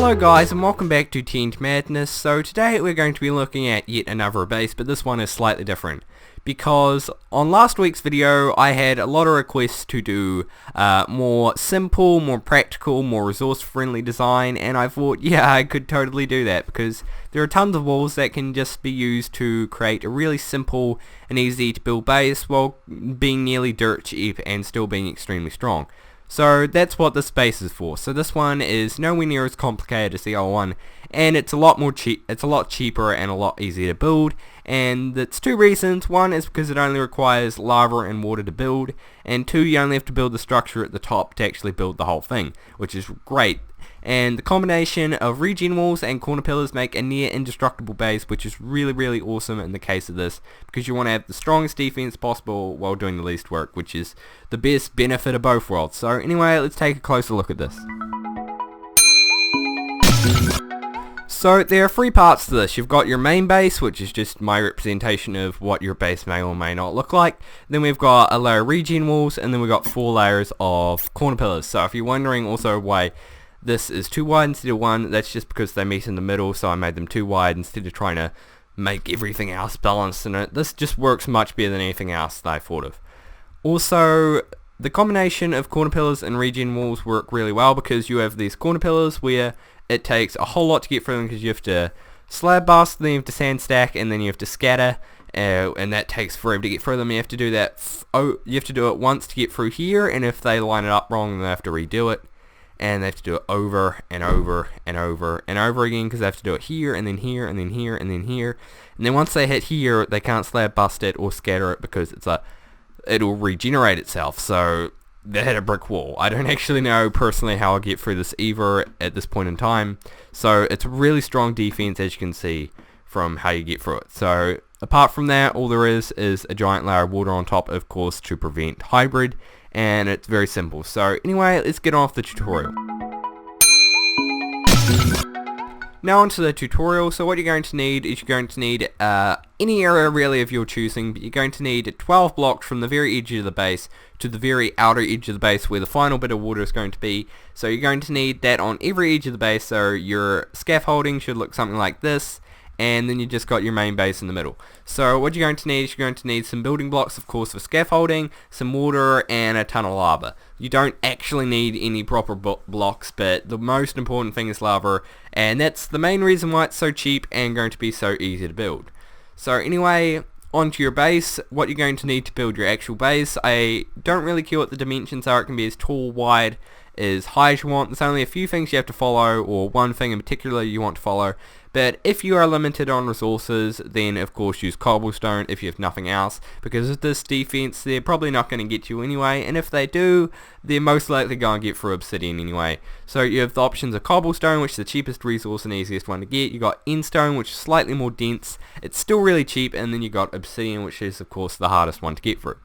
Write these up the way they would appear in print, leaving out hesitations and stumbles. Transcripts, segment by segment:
Hello guys and welcome back to TNT Madness. So today we're going to be looking at yet another base, but this one is slightly different because on last week's video I had a lot of requests to do more simple, more practical, more resource friendly design, and I thought yeah, I could totally do that because there are tons of walls that can just be used to create a really simple and easy to build base while being nearly dirt cheap and still being extremely strong. So that's what this base is for. So this one is nowhere near as complicated as the other one, and it's a lot cheaper and a lot easier to build. And that's two reasons. One is because it only requires lava and water to build, and two, you only have to build the structure at the top to actually build the whole thing, which is great. And the combination of regen walls and corner pillars make a near indestructible base, which is really awesome in the case of this, because you want to have the strongest defense possible while doing the least work, which is the best benefit of both worlds. So anyway, let's take a closer look at this. So there are three parts to this. You've got your main base, which is just my representation of what your base may or may not look like. Then we've got a layer of regen walls, and then we've got 4 layers of corner pillars. So if you're wondering also why this is too wide instead of one, that's just because they meet in the middle, so I made them too wide instead of trying to make everything else balanced in it. This just works much better than anything else that I thought of. Also, the combination of corner pillars and regen walls work really well because you have these corner pillars where it takes a whole lot to get through them because you have to slab bust, then you have to sand stack, and then you have to scatter, and that takes forever to get through them. You have to do that. You have to do it once to get through here, and if they line it up wrong, then they have to redo it. And they have to do it over and over and over and over again because they have to do it here and then here and then here and then here. And then once they hit here, they can't slab bust it or scatter it because it'll regenerate itself. So they hit a brick wall. I don't actually know personally how I'll get through this either at this point in time. So it's a really strong defense, as you can see from how you get through it. So apart from that, all there is a giant layer of water on top, of course, to prevent hybrid. And it's very simple. So anyway, let's get on with the tutorial. Now onto the tutorial. So what you're going to need is you're going to need any area really of your choosing, but you're going to need 12 blocks from the very edge of the base to the very outer edge of the base where the final bit of water is going to be. So you're going to need that on every edge of the base, so your scaffolding should look something like this. And then you just got your main base in the middle. So what you're going to need is you're going to need some building blocks, of course, for scaffolding, some water, and a ton of lava. You don't actually need any proper blocks, but the most important thing is lava, and that's the main reason why it's so cheap and going to be so easy to build. So anyway, onto your base. What you're going to need to build your actual base. I don't really care what the dimensions are. It can be as tall, wide, as high as you want. There's only a few things you have to follow, or one thing in particular you want to follow. But if you are limited on resources, then of course use cobblestone if you have nothing else, because with this defense they're probably not going to get you anyway, and if they do, they're most likely going to get through obsidian anyway. So you have the options of cobblestone, which is the cheapest resource and easiest one to get. You got endstone, which is slightly more dense, it's still really cheap, and then you got obsidian, which is of course the hardest one to get through.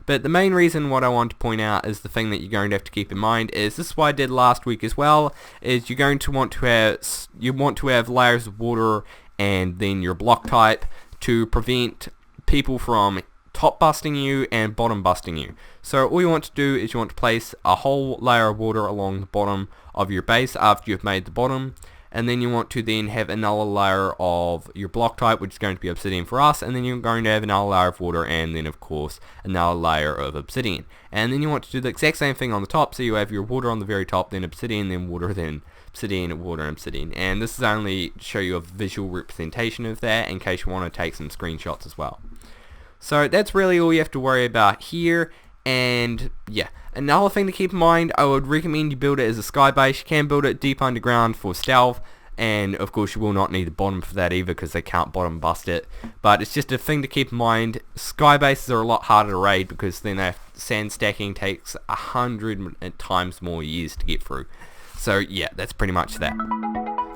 But the main reason what I want to point out is the thing that you're going to have to keep in mind is, this is what I did last week as well, is you're going to want to have layers of water and then your block type to prevent people from top busting you and bottom busting you. So all you want to do is you want to place a whole layer of water along the bottom of your base after you've made the bottom, and then you want to then have another layer of your block type, which is going to be obsidian for us, and then you're going to have another layer of water, and then of course another layer of obsidian. And then you want to do the exact same thing on the top, so you have your water on the very top, then obsidian, then water, then obsidian, water, and obsidian. And this is only to show you a visual representation of that in case you want to take some screenshots as well. So that's really all you have to worry about here. And yeah, another thing to keep in mind, I would recommend you build it as a sky base. You can build it deep underground for stealth, and of course you will not need the bottom for that either because they can't bottom bust it, but it's just a thing to keep in mind. Sky bases are a lot harder to raid because then sand stacking takes 100 times more years to get through. So yeah, that's pretty much that.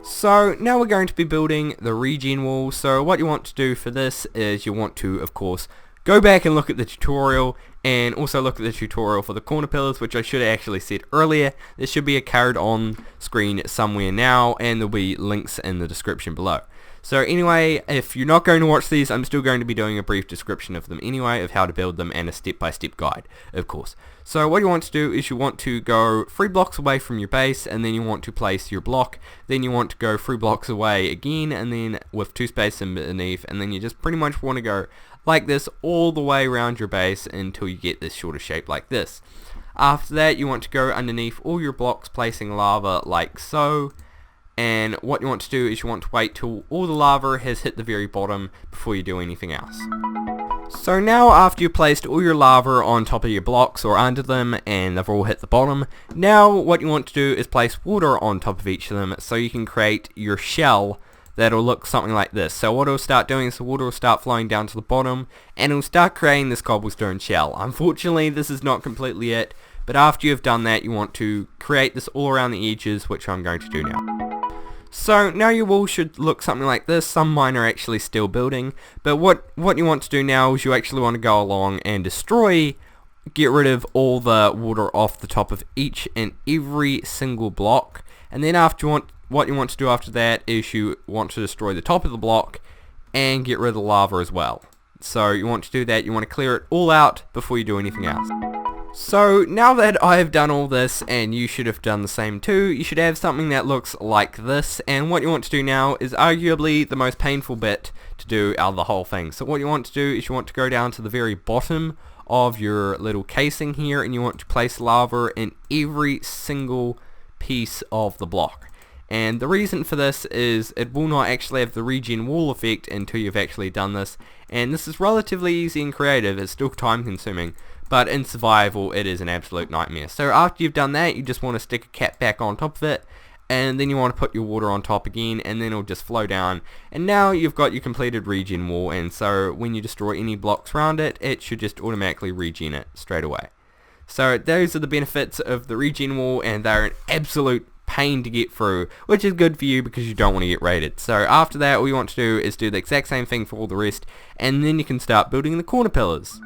So now we're going to be building the regen wall. So what you want to do for this is you want to, of course, go back and look at the tutorial, and also look at the tutorial for the corner pillars, which I should have actually said earlier. There should be a card on screen somewhere now, and there'll be links in the description below. So anyway, if you're not going to watch these, I'm still going to be doing a brief description of them anyway, of how to build them, and a step-by-step guide, of course. So what you want to do is you want to go 3 blocks away from your base, and then you want to place your block. Then you want to go 3 blocks away again, and then with 2 spaces underneath, and then you just pretty much want to go like this all the way around your base until you get this shorter shape like this. After that, you want to go underneath all your blocks, placing lava like so. And what you want to do is you want to wait till all the lava has hit the very bottom before you do anything else. So now after you've placed all your lava on top of your blocks or under them and they've all hit the bottom, now what you want to do is place water on top of each of them so you can create your shell that'll look something like this. So what it'll start doing is the water will start flowing down to the bottom and it'll start creating this cobblestone shell. Unfortunately, this is not completely it, but after you've done that, you want to create this all around the edges, which I'm going to do now. So now your wall should look something like this. Some mine are actually still building, but what you want to do now is you actually want to go along and get rid of all the water off the top of each and every single block, and then what you want to do after that is you want to destroy the top of the block and get rid of the lava as well. So you want to do that, you want to clear it all out before you do anything else. So now that I've done all this, and you should have done the same too, you should have something that looks like this, and what you want to do now is arguably the most painful bit to do out of the whole thing. So what you want to do is you want to go down to the very bottom of your little casing here, and you want to place lava in every single piece of the block. And the reason for this is it will not actually have the regen wall effect until you've actually done this, and this is relatively easy and creative. It's still time consuming, but in survival it is an absolute nightmare. So after you've done that, you just want to stick a cap back on top of it, and then you want to put your water on top again, and then it'll just flow down, and now you've got your completed regen wall. And so when you destroy any blocks around it, it should just automatically regen it straight away. So those are the benefits of the regen wall, and they're an absolute pain to get through, which is good for you because you don't want to get raided. So after that, all you want to do is do the exact same thing for all the rest, and then you can start building the corner pillars.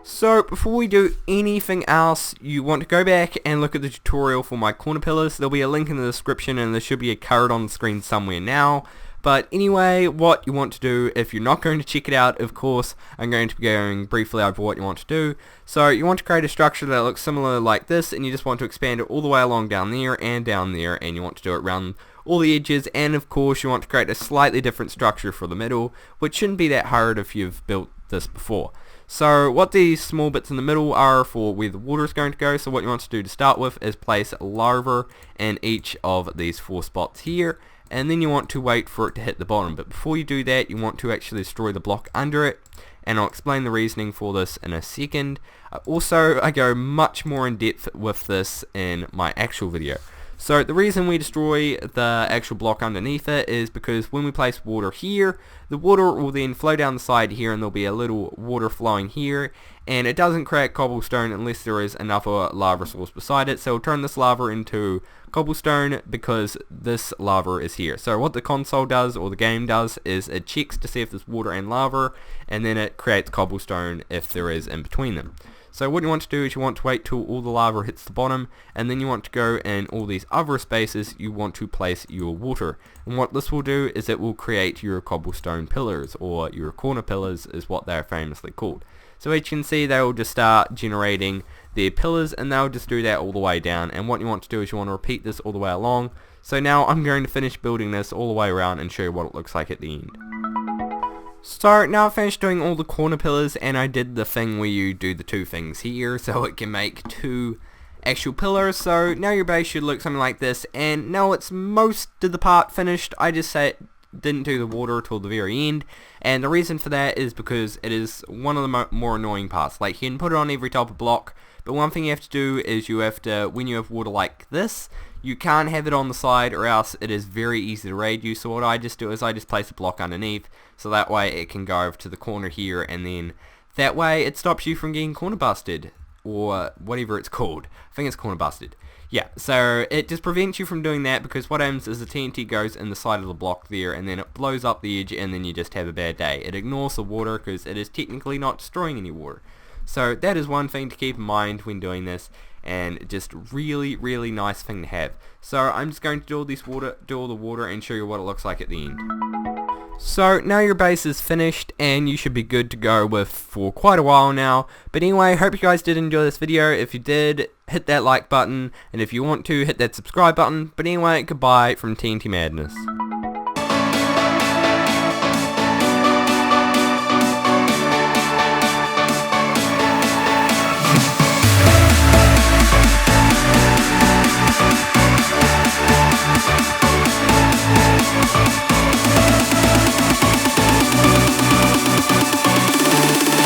So before we do anything else, you want to go back and look at the tutorial for my corner pillars. There'll be a link in the description, and there should be a card on the screen somewhere now. But anyway, what you want to do, if you're not going to check it out, of course, I'm going to be going briefly over what you want to do. So you want to create a structure that looks similar like this, and you just want to expand it all the way along down there, and you want to do it around all the edges, and of course you want to create a slightly different structure for the middle, which shouldn't be that hard if you've built this before. So what these small bits in the middle are for where the water is going to go. So what you want to do to start with is place lava in each of these 4 spots here, and then you want to wait for it to hit the bottom. But before you do that, you want to actually destroy the block under it, and I'll explain the reasoning for this in a second. Also, I go much more in depth with this in my actual video. So the reason we destroy the actual block underneath it is because when we place water here, the water will then flow down the side here, and there'll be a little water flowing here, and it doesn't create cobblestone unless there is another lava source beside it. So we'll turn this lava into cobblestone because this lava is here. So what the console does, or the game does, is it checks to see if there's water and lava, and then it creates cobblestone if there is in between them. So what you want to do is you want to wait till all the lava hits the bottom, and then you want to go in all these other spaces you want to place your water. And what this will do is it will create your cobblestone pillars, or your corner pillars is what they're famously called. So as you can see, they will just start generating their pillars, and they'll just do that all the way down. And what you want to do is you want to repeat this all the way along. So now I'm going to finish building this all the way around and show you what it looks like at the end. So now I've finished doing all the corner pillars, and I did the thing where you do the 2 things here so it can make 2 actual pillars. So now your base should look something like this, and now it's most of the part finished. I just didn't do the water till the very end, and the reason for that is because it is one of the more annoying parts. Like, you can put it on every type of block, but one thing you have to do is you have to, when you have water like this, you can't have it on the side, or else it is very easy to raid you. So what I just do is I just place a block underneath, so that way it can go over to the corner here, and then that way it stops you from getting corner busted, or whatever it's called. I think it's corner busted. Yeah, so it just prevents you from doing that, because what happens is the TNT goes in the side of the block there, and then it blows up the edge, and then you just have a bad day. It ignores the water because it is technically not destroying any water. So that is one thing to keep in mind when doing this. and just really, really nice thing to have. So I'm just going to do all the water and show you what it looks like at the end. So now your base is finished and you should be good to go with for quite a while now. But anyway, hope you guys did enjoy this video. If you did, hit that like button, and if you want to, hit that subscribe button. But anyway, goodbye from TNT Madness.